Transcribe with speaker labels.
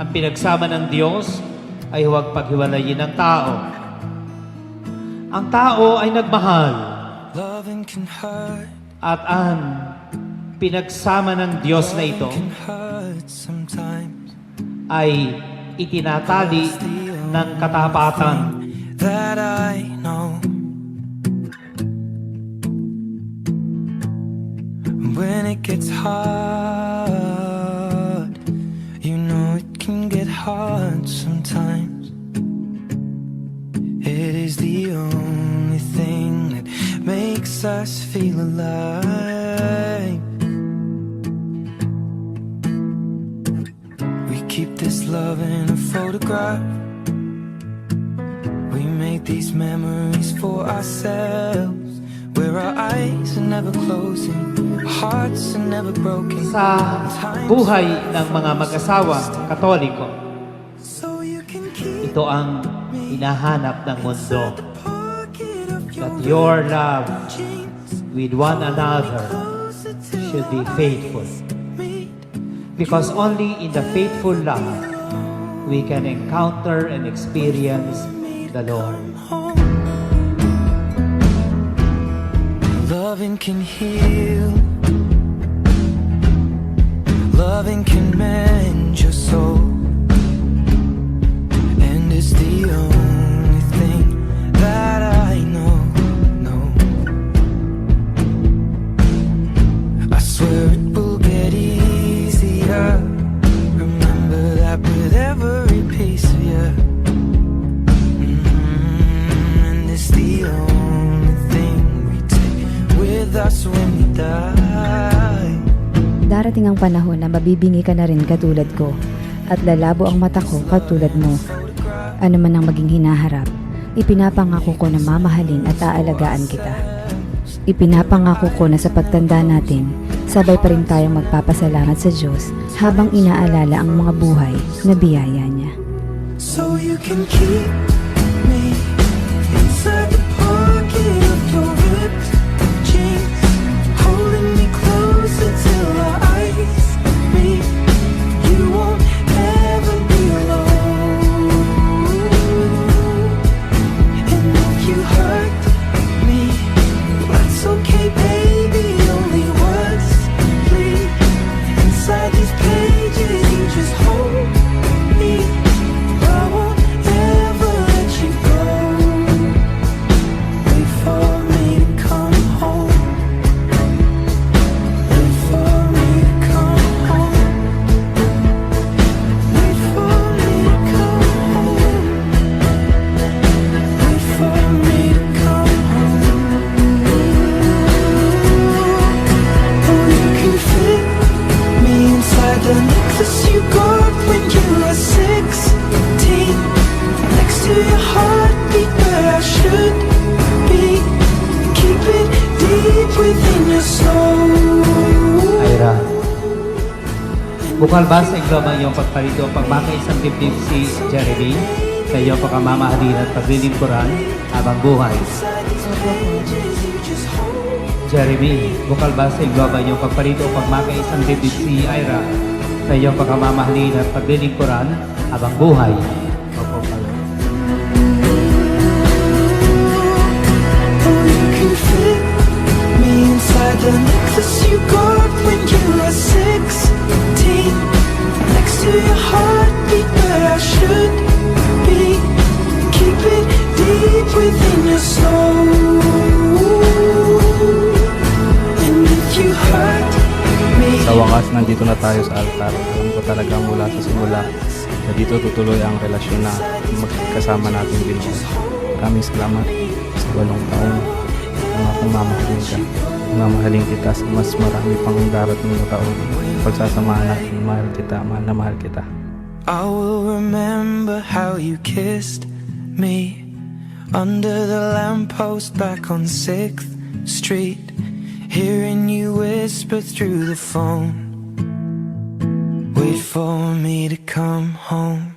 Speaker 1: Ang pinagsama ng Diyos ay huwag paghiwalayin ng tao. Ang tao ay nagmahal.
Speaker 2: Loving can hurt,
Speaker 1: At ang pinagsama ng Diyos na ito
Speaker 2: can hurt sometimes.
Speaker 1: ay itinatali ng katapatan.
Speaker 2: That I know. When it gets hard, you know it can get hard sometimes. It is the only thing that makes us feel alive. We keep this love in a photograph. We make these memories for ourselves, where our eyes are never closing, hearts are never broken.
Speaker 1: Sa buhay ng mga mag-asawang Katoliko,
Speaker 2: So you can keep
Speaker 1: ito ang hinahanap ng mundo.
Speaker 2: pocket of your
Speaker 1: That your love
Speaker 2: jeans
Speaker 1: with one another
Speaker 2: closer to
Speaker 1: should be faithful.
Speaker 2: me.
Speaker 1: Because only in the faithful love we can encounter and experience the Lord.
Speaker 2: Loving can heal. Loving can mend your soul. And it's the only thing that I know. I swear it will get easier. Remember that with every piece of you. And it's the only thing we take with us when we die.
Speaker 3: Darating ang panahon na mabibingi ka na rin katulad ko at lalabo ang mata ko katulad mo. Ano man ang maging hinaharap, ipinapangako ko na mamahalin at aalagaan kita. Ipinapangako ko na sa pagtanda natin, sabay pa rin tayong magpapasalamat sa Diyos habang inaalala ang mga buhay na biyaya niya.
Speaker 2: So you can keep me inside the pocket of your ripped jeans, holding me closer till our eyes meet. You won't ever be alone. And if you hurt me, that's okay, baby. Only words bleed inside these pages. You just hold me. I won't ever let you go. Wait for me to come home. Wait for me to come home. Wait for me to come home. Wait for me to come home. Oh, you can fit me inside the necklace you got when you were 16, next to your heartbeat where I should be. Keep it deep within your soul.
Speaker 1: Ira, bukal ba sa igloma ang iyong pagparito pagmakaisang dibdib si Jeremy sa iyong pagkamamahalin at paglilingkuran habang buhay? Jeremy, bukal ba sa igloma ang iyong pagparito pagmakaisang dibdib si Ira sa iyong pagkamamahalin at paglilingkuran habang buhay? Opo, pala.
Speaker 2: Oh, you can fit me inside the necklace you got when you were 16, next to your heartbeat where I should be. Keep it deep within your soul. And if you hurt me,
Speaker 4: Sa wakas, nandito na tayo sa altar. Alam ko talaga mula sa simula na dito tutuloy ang relasyon na magkasama natin dito. Maraming salamat sa 8 taon na akong mamahalin ka. Mamahalin kita sa mas marami pang darating na taon. Pagsasamahan natin, mahal kita, mahal na mahal kita.
Speaker 2: I will remember how you kissed me under the lamppost back on 6th Street, hearing you whisper through the phone. Wait for me to come home.